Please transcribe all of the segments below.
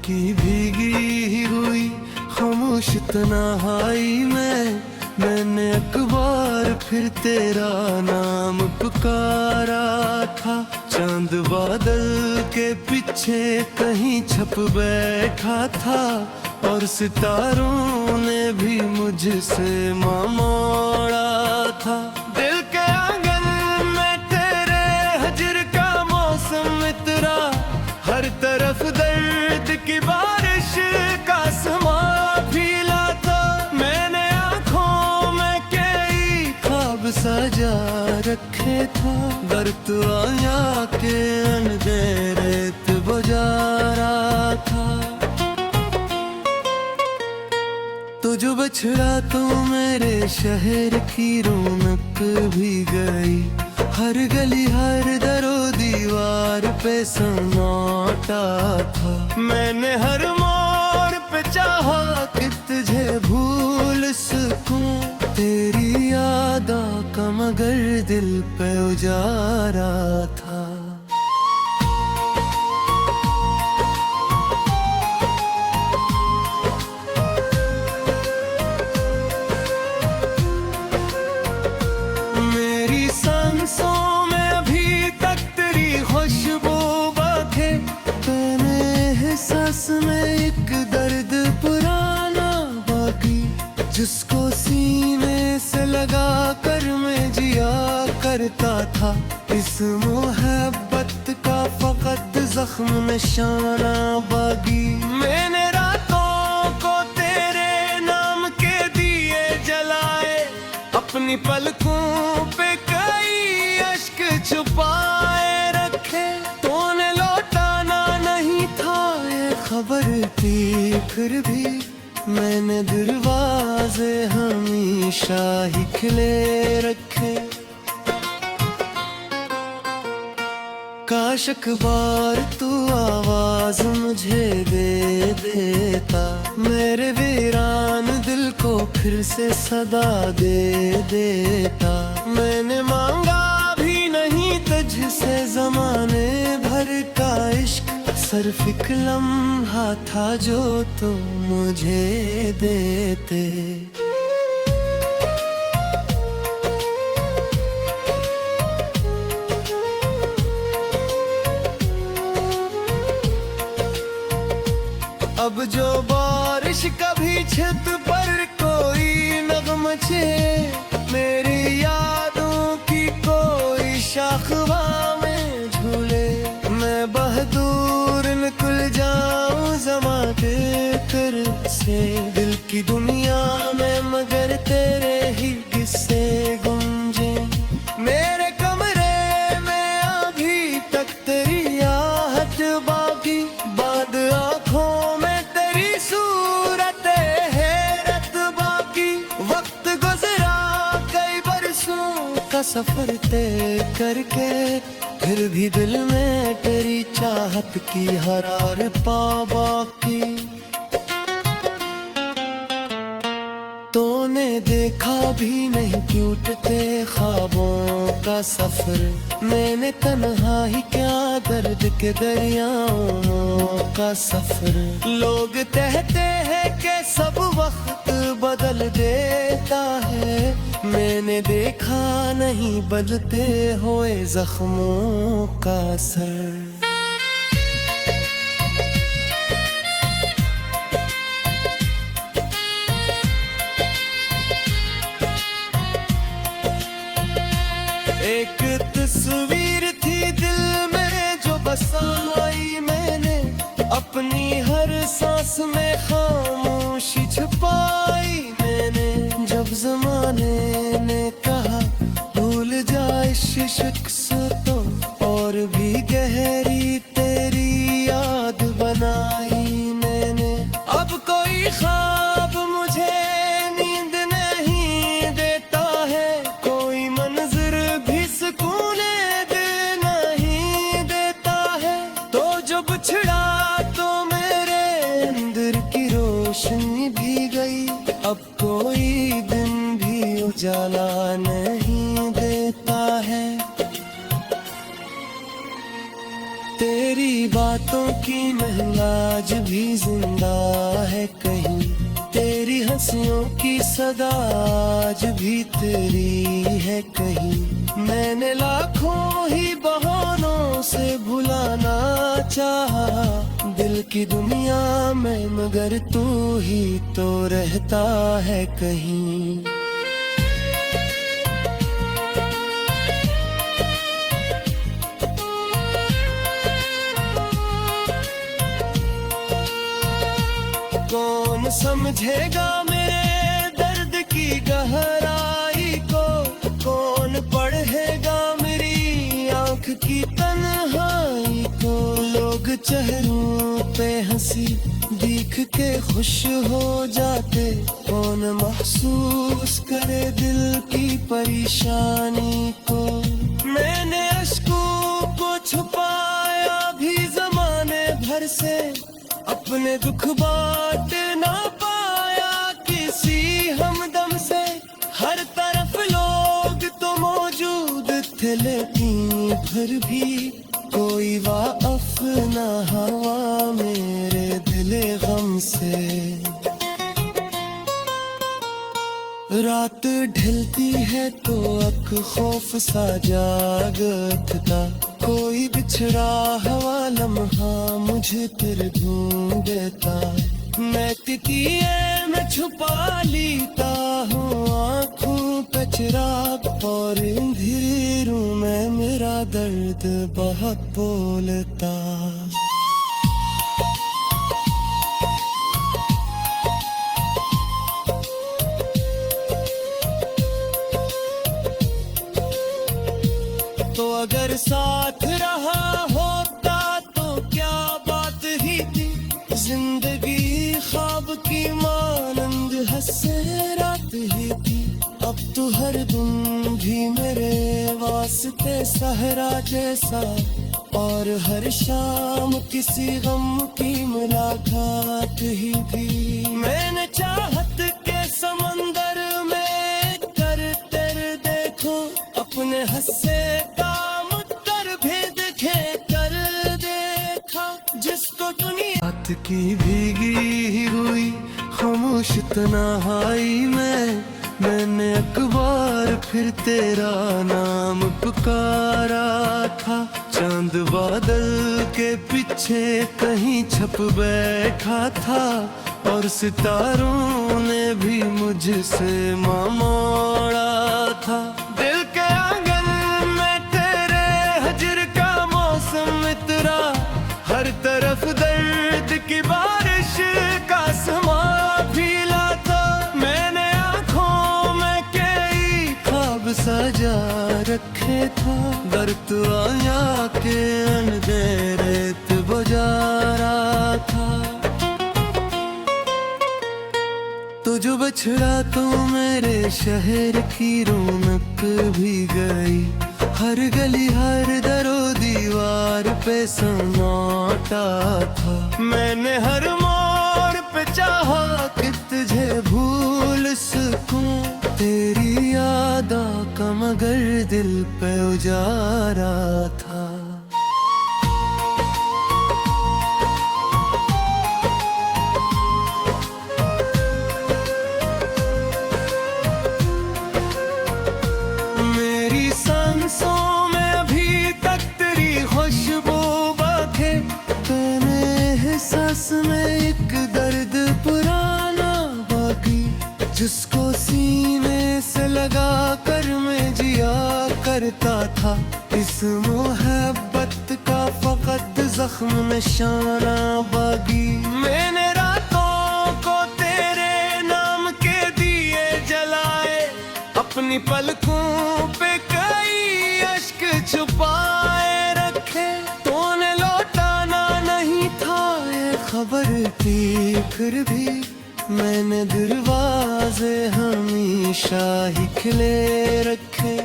की भीगी हुई खामोश तन्हाई में मैंने अखबार फिर तेरा नाम पुकारा था। चांद बादल के पीछे कहीं छप बैठा था और सितारों ने भी मुझसे मोड़ा था। दिल के आंगन में तेरे हजर का मौसम इतरा, हर तरफ दर्द की बारिश का समा फीला था। मैंने आंखों में कई ख्वाब सजा रखे था, दर्द आया के अंधेरे बुझारा था। तो जो बछड़ा तो मेरे शहर की रौनक भी गई, हर गली हर दरो दीवार पे सन्नाटा था। मैंने हर मोड़ पे चाहा कि तुझे भूल सकूं, तेरी यादा का मगर दिल पे उजारा था। सांसों में अभी तक तेरी खुशबू बाके, तेरे एहसास में एक दर्द पुराना बाकी, जिसको सीने से लगा कर मैं जिया करता था। इस मोहब्बत का फकत जख्म निशाना बाकी। मैंने रातों को तेरे नाम के दिए जलाए, अपनी पलकों पे छुपाए रखे। तूने लौटाना नहीं था ये खबर थी, फिर भी मैंने दरवाजे हमेशा ही खुले रखे। काश अखबार तू आवाज मुझे दे देता, मेरे वीरान दिल को फिर से सदा दे देता। मैंने मांगा तुझसे ज़माने भर का इश्क, सिर्फ एक लम्हा था जो तुम मुझे देते। अब जो बारिश कभी छत पर कोई नगमचे, मेरी यादों की कोई शाखवा में झूले, मैं बहादुर निकल जाऊं ज़मा के कर से। दिल की दुनिया में मगर तेरे ही किस्से गूंजे, मेरे कमरे में अभी तक तेरी आहट बाकी। बाद आँखों में तेरी सूरत हैरत बाकी। वक्त गुजरा कई बरसों का सफर तय करके, फिर भी दिल में तेरी चाहत की हरार पा बाकी। तूने देखा भी नहीं टूटते ख्वाबों का सफर, मैंने तन्हा ही क्या दर्द के दरियाओं का सफर। लोग कहते हैं कि सब वक्त बदल देता है, मैंने देखा नहीं बदलते हुए जख्मों का असर। एक तस्वीर थी दिल में जो बसाई मैंने, अपनी हर सांस में खामोशी छुपाई मैंने। जब जमाने ने कहा भूल जा इस शख्स तो, और भी गहरी तेरी याद बनाई मैंने। अब कोई ख्वाब मुझे नींद नहीं देता है, कोई मंजर भी सुकून दे नहीं देता है। तो जो बिछड़ा तो मेरे अंदर की रोशनी भी गई, अब कोई दिन भी उजाला नहीं देता है। तेरी बातों की महलाज भी जिंदा है कहीं, तेरी हंसियों की सदा आज भी तेरी है कहीं। मैंने लाखों ही बहानों से भुलाना चाहा दिल की दुनिया में, मगर तू ही तो रहता है कहीं। कौन समझेगा मेरे दर्द की गहराई को, कौन पढ़ेगा मेरी आंख की तन्हाई को। लोग चेहरों पे हंसी दिख के खुश हो जाते, कौन महसूस करे दिल की परेशानी को। मैंने अश्कों को छुपाया भी जमाने भर से, अपने दुख बांट ना पाया किसी हमदम से। हर तरफ लोग तो मौजूद थे लेकिन फिर भी कोई वाक़िफ़ ना हुआ मेरे दिले गम से। रात ढलती है तो अक खौफ सा जागता, कोई बिछड़ा हुआ लम्हा मुझे फिर ढूंढता। मैं तितिये में छुपा लेता हूँ आँखों पे चिराग, और अंधेरों में मेरा दर्द बहुत बोलता। तो अगर साथ रहा होता तो क्या बात ही थी, जिंदगी ख्वाब की मानंद हंसे रात ही थी। अब तो हर दिन भी मेरे वास्ते सहरा जैसा, और हर शाम किसी गम की मुलाकात ही थी। मैंने चाहत के समंदर में कर तेरे देखो, अपने हंसे रात की भीगी हुई खामोश तन्हाई में, मैंने अखबार फिर तेरा नाम पुकारा था। चांद बादल के पीछे कहीं छप बैठा था, और सितारों ने भी मुझसे मोड़ा था। दिल के आंगन में तेरे हजर का मौसम इतरा, हर तरफ दर्द की बारिश का समा फैला था। मैंने आँखों में कई ख्वाब सजा रखे था, दर्द आया के अंधेरे बुझारा था। तो जो बछड़ा तो मेरे शहर की रौनक भी गई, हर गली हर दरो दीवार पे सन्नाटा था। मैंने हर मोड़ पे चाहा कि तुझे भूल सकूं, तेरी यादा का मगर दिल पे उजारा था। मेरी सांसों में अभी तक तेरी खुशबू बाके, तेरे एहसास में एक दर्द पुराना बाकी, जिसको सीने से लगा कर मैं जिया करता था। इस मोहब्बत का फकत जख्म निशाना बागी। मैंने रातों को तेरे नाम के दिए जलाए, अपनी पलकों पे कई अश्क छुपाए रखे। तूने लौटाना नहीं था ये खबर थी, फिर भी मैंने दरवाजे हमेशा ही खुले रखे।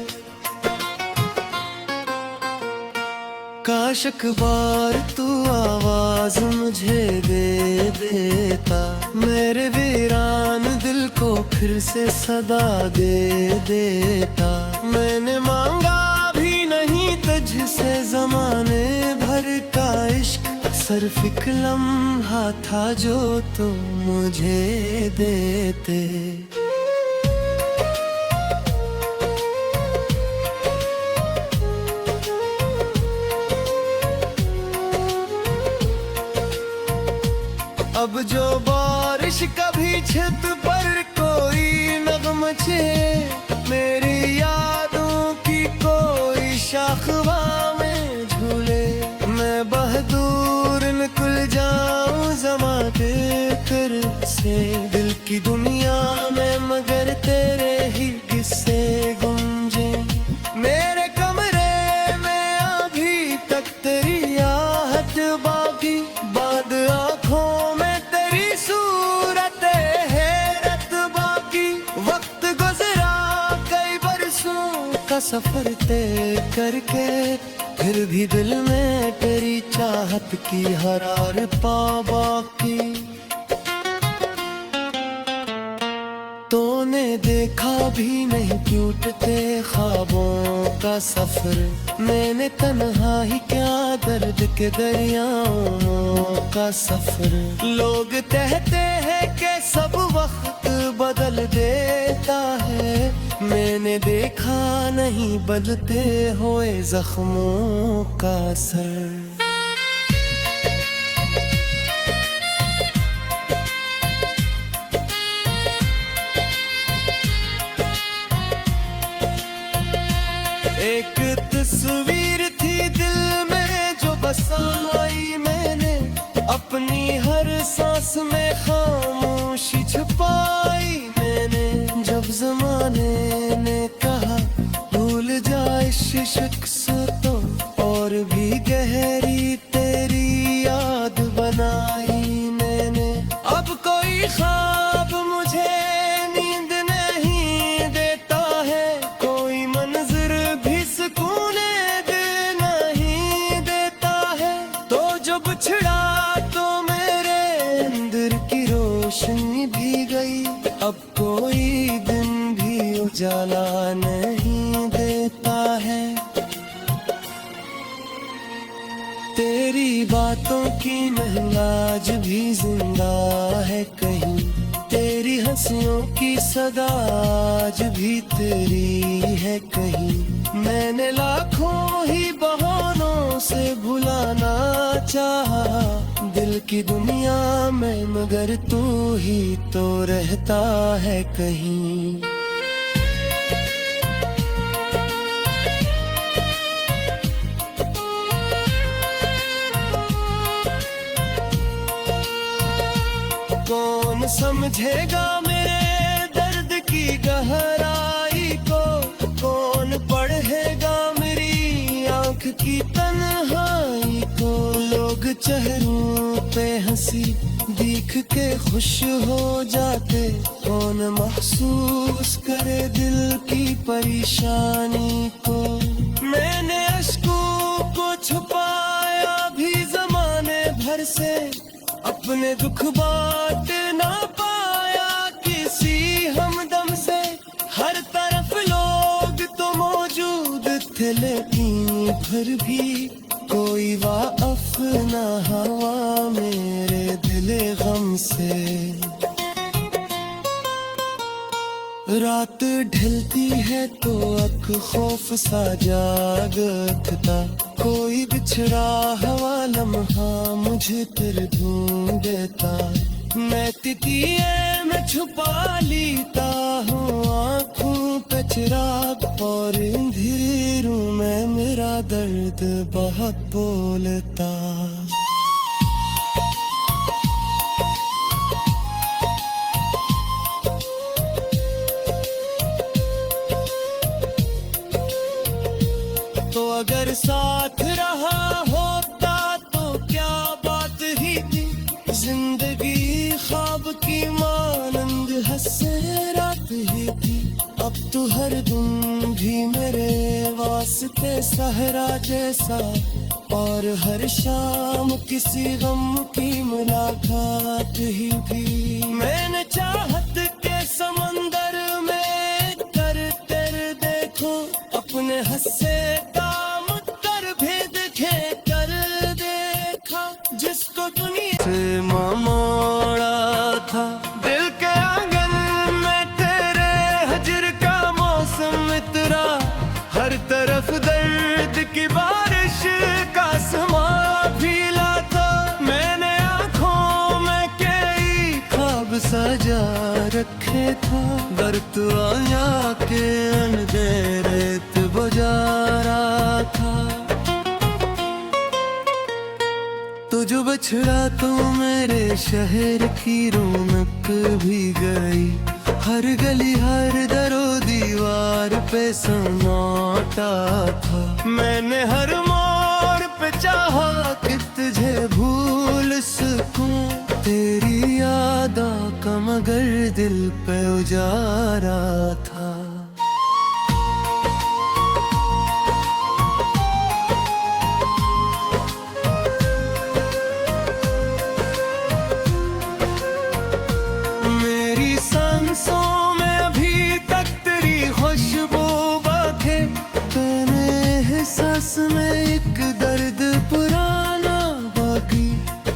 काश अखबार तू आवाज मुझे दे देता, मेरे वीरान दिल को फिर से सदा दे देता। मैंने मांगा भी नहीं तुझसे जमाने भर का इश्क, सिर्फ एक लम्हा था जो तुम मुझे देते। अब जो बारिश कभी छत पर कोई नगमचे, मेरी यादों की कोई शाखवा में झूले, मैं बहादुर निकल जाऊं ज़मा के फिर से दिल की दुनिया में, मगर तेरे ही किस्से गूंजे मेरे कमरे में। अभी तक तेरी आहट बाकी, बाद आँखों में तेरी सूरत हैरत बाकी। वक्त गुजरा कई बरसों का सफर तय करके, फिर भी दिल में तेरी चाहत की हरार पा बाकी। तूने देखा भी नहीं टूटते ख्वाबों का सफर, मैंने तन्हा ही क्या दर्द के दरियाओं का सफर। लोग कहते हैं कि सब वक्त बदल देता है, मैंने देखा नहीं बदलते हुए जख्मों का असर। एक तस्वीर थी दिल में जो बसाई मैंने, अपनी हर सांस में खामोशी छुपाई मैंने। जब जमाने ने कहा भूल जाए इस शख्स तो, और भी गहरी तेरी याद बनाई मैंने। अब कोई ख्वाब मुझे नींद नहीं देता है, कोई मंजर भी सुकून दिल नहीं देता है। तो जो बिछड़ा तो मेरे अंदर की रोशनी भी गई, अब कोई दिन भी उजाला नहीं देता है। तेरी बातों की महंग आज भी जिंदा है कहीं, तेरी हंसियों की सदा आज भी तेरी है कहीं। मैंने लाखों ही बहानों से भुलाना चाहा दिल की दुनिया में, मगर तू ही तो रहता है कहीं। कौन समझेगा मेरे दर्द की गहराई को, कौन पढ़ेगा मेरी आंख की तन्हाई को। लोग चेहरों पे हंसी देख के खुश हो जाते, कौन महसूस करे दिल की परेशानी को। मैंने अश्कों को छुपाया भी जमाने भर से, अपने दुख बांट ना पाया किसी हमदम से। हर तरफ लोग तो मौजूद थे लेकिन फिर भी कोई वाक़िफ़ ना हुआ मेरे दिल गम से। रात ढलती है तो अख खौफ सा जागता, कोई बिछड़ा हुआ लम्हा मुझे तेरे ढूंढता। मैं तितिये में छुपा लेता हूँ आँखों पे चिराग, और अंधेरों में मेरा दर्द बहुत बोलता। तो अगर साथ रहा होता तो क्या बात ही थी, जिंदगी ख्वाब की मानंद हंसे रात ही थी। अब तो हर दिन भी मेरे वास्ते सहरा जैसा, और हर शाम किसी गम की मुलाकात ही थी। मैंने चाहत के समंदर में कर तेरे देखो, अपने हंसे काम कर भेद खे कर देखा। जिस था, दर्द आया के अंधेरे बुझा रहा था। तो जो बिछड़ा तो मेरे शहर की रौनक भी गई, हर गली हर दरो दीवार पे सन्नाटा था। मैंने हर मोड़ पे चाहा कि तुझे भूल सकूं, तेरी यादा का मगर दिल पे उजारा था। मेरी सांसों में अभी तक तेरी खुशबू बाके, तेरे एहसास में एक दर्द पुराना बाकी,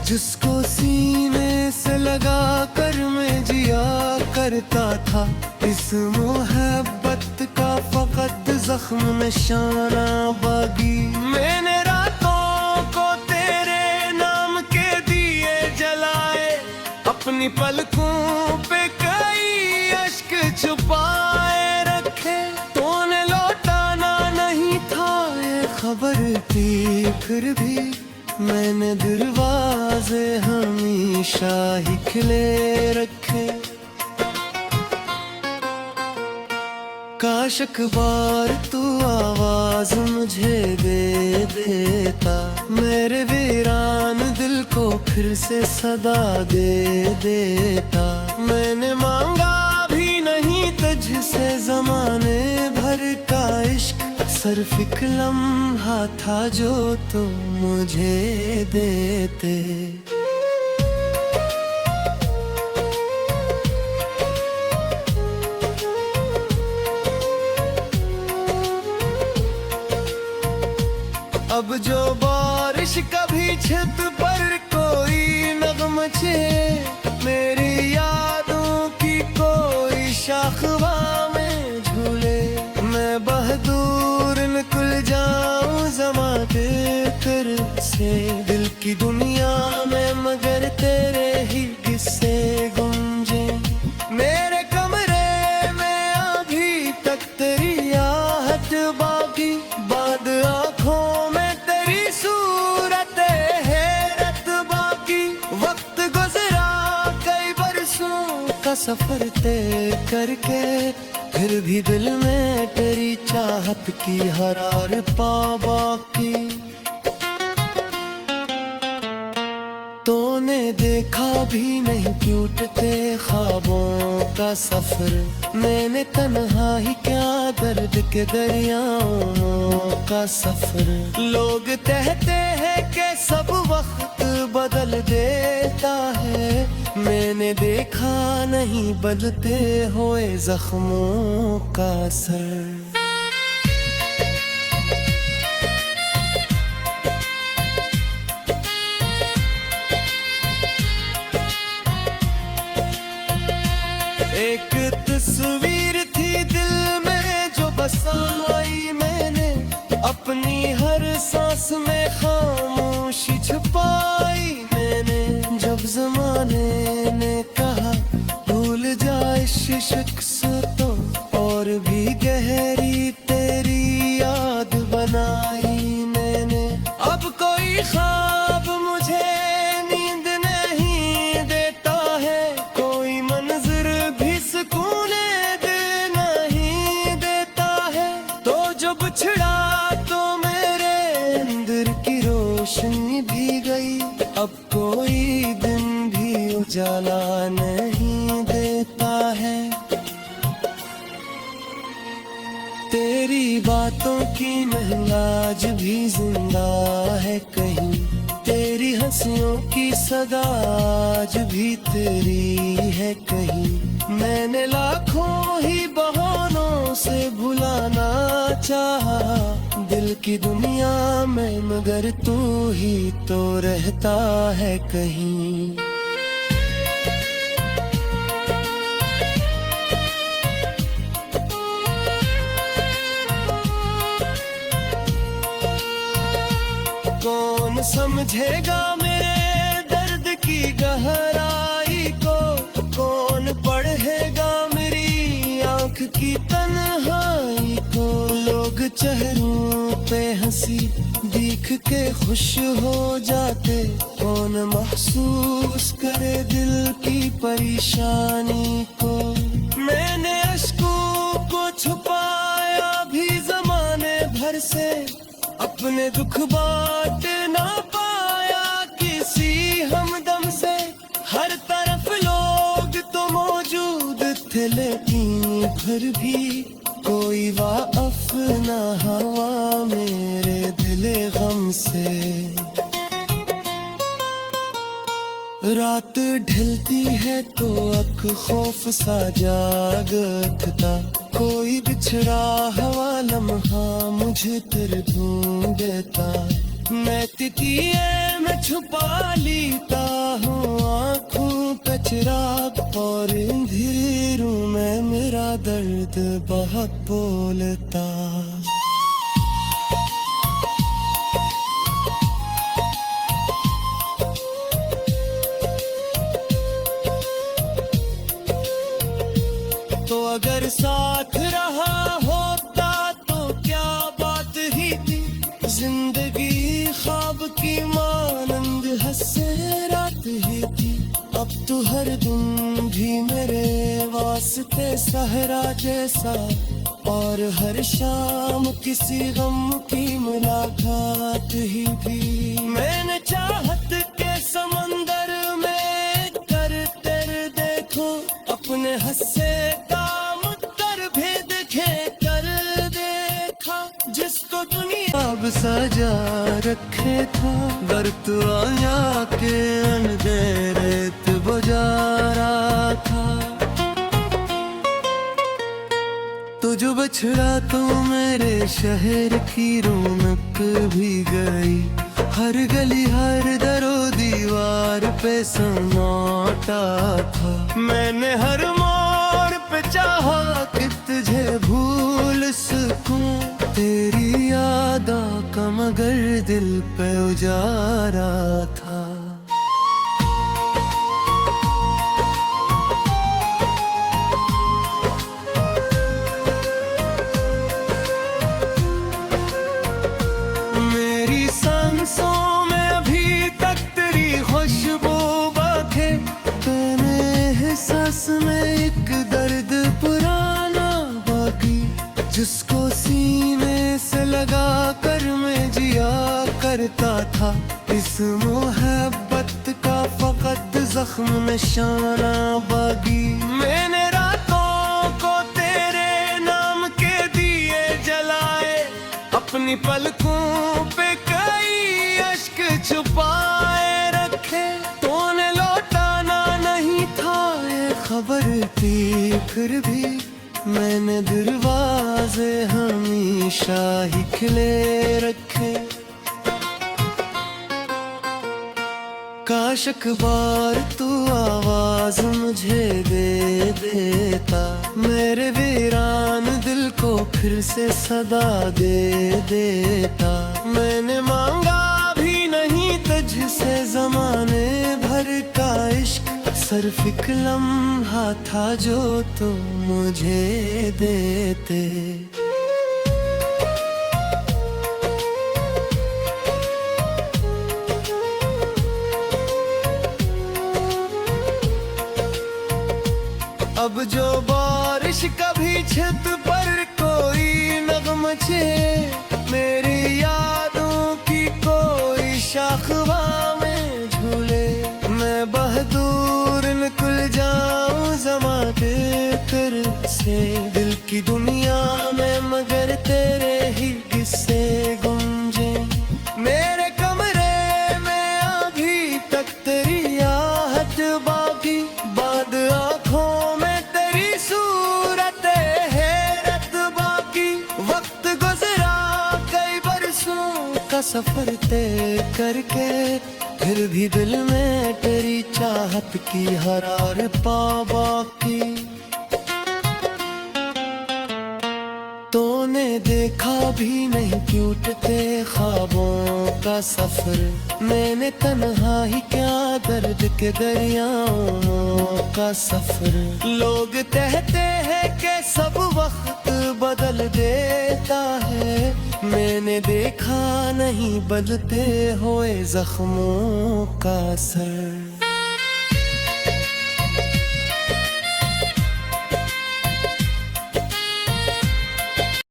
जिसको सीने से लगा कर मैं जिया करता था। इस मोहब्बत का फकत जख्म निशाना बागी। मैंने रातों को तेरे नाम के दिए जलाए, अपनी पलकों पे कई अश्क छुपाए रखे। तूने लौटाना नहीं था ये खबर थी, फिर भी मैंने दरवाजे हमेशा ही खुले रखे। काश अखबार तू आवाज मुझे दे देता, मेरे वीरान दिल को फिर से सदा दे देता। मैंने मांगा भी नहीं तुझसे ज़माने भर का इश्क, सिर्फ एक लम्हा था जो तुम मुझे देते। अब जो बारिश कभी छत पर कोई नगमचे, मेरी यादों की कोई शाखवा में झूले, मैं बहादुर निकल जाऊं ज़माने फिर से। दिल की दुनिया में मगर तेरे ही किस्से गूंजे, मेरे कमरे में अभी तक तेरी आहट बाकी। बाद आँखों में तेरी सूरत हैरत बाकी, वक्त गुजरा कई बरसों का सफर तय करके, फिर भी दिल में तेरी चाहत की हरार पा बाकी। तूने देखा भी नहीं टूटते ख्वाबों का सफर, मैंने तन्हा ही क्या दर्द के दरियाओं का सफर। लोग कहते हैं कि सब वक्त बदल देता है, मैंने देखा नहीं बदलते हुए जख्मों का असर। एक तस्वीर थी दिल में जो बसाई मैंने, अपनी हर सांस में खामोशी छुपाई मैंने। जब जमाने ने कहा भूल जाए इस शख्स तो, और भी गहरी तेरी याद बनाई मैंने। अब कोई ख्वाब मुझे नींद नहीं देता है, कोई मंजर भी सुकून दे नहीं देता है। तो जो बिछड़ा तो मेरे अंदर की रोशनी भी गई, अब कोई दिन भी उजाला नहीं देता है। तेरी बातों की महक आज भी जिंदा है कहीं, तेरी हंसियों की सदा आज भी तेरी है कहीं। मैंने लाखों ही बहानों से भुलाना चाहा दिल की दुनिया में, मगर तू ही तो रहता है कहीं। कौन समझेगा मेरे दर्द की गहराई को, कौन पढ़ेगा मेरी इश्क की तन्हाई को लोग चेहरों पे हंसी दिख के खुश हो जाते। कौन महसूस करे दिल की परेशानी को। मैंने अश्कों को छुपाया भी जमाने भर से, अपने दुख बांट ना पाया किसी हमदम से। हर तरफ लोग तो मौजूद थे लेकिन फिर भी कोई वाक़िफ़ ना हुआ मेरे दिले गम से। रात ढलती है तो अख खौफ सा जागता, कोई बिछड़ा हुआ लम्हा मुझे तेरे ढूंढता। मैं तितिये में छुपा लेता हूँ आँखों पे चिराग, और अंधेरों में मेरा दर्द बहुत बोलता। तो अगर साथ रहा होता तो क्या बात ही थी। जिंदगी ख्वाब की मानंद हंसे रात ही थी। अब तो हर दिन भी मेरे वास्ते सहरा जैसा, और हर शाम किसी गम की मुलाकात ही थी। मैंने चाहत के समंदर में कर तेरे देखो, अपने हंसे का मुत्तर भेद खे कर देखा। जिसको दुनिया अब सजा रखे था, वक्त आया के अंधेरे गुजारा था। तो जो बछड़ा तो मेरे शहर की रौनक भी गई। हर गली हर दरो दीवार पे सन्नाटा था। मैंने हर मोड़ पे चाहा कि तुझे भूल सकूं, तेरी यादा का मगर दिल पे उजारा था। सांसों में अभी तक तेरी खुशबू बाके, तेरे एहसास में एक दर्द पुराना बाकी। जिसको सीने से लगा कर मैं जिया करता था, इस मोहब्बत का फकत जख्म निशाना बाकी। मैंने रातों को तेरे नाम के दिए जलाए, अपनी पलकों पे छुपाए रखे। तूने लौटाना नहीं था ये खबर थी, फिर भी मैंने दरवाजे हमेशा ही खुले रखे। काश अखबार तू आवाज मुझे दे देता, मेरे वीरान दिल को फिर से सदा दे देता। मैंने मांगा तुझसे ज़माने भर का इश्क, सिर्फ एक लम्हा था जो तुम मुझे देते। अब जो बारिश कभी छत पर कोई नगमचे, मेरी यादों की कोई शाखवा में झूले। मैं बहादुर निकल जाऊं ज़मा के कर से, दिल की दुनिया में मगर तेरे ही किस्से गूंजे। मेरे कमरे में अभी तक तेरी आहट बाकी, बाद आँखों में तेरी सूरत हैरत बाकी। वक्त गुजरा कई बरसों का सफर तय करके, फिर भी दिल में तेरी चाहत की हरारत पा बाकी। तूने देखा भी नहीं टूटते ख्वाबों का सफर, मैंने तन्हा ही क्या दर्द के दरियाओं का सफर। लोग कहते हैं कि सब देखा नहीं बदलते हुए जख्मों का असर।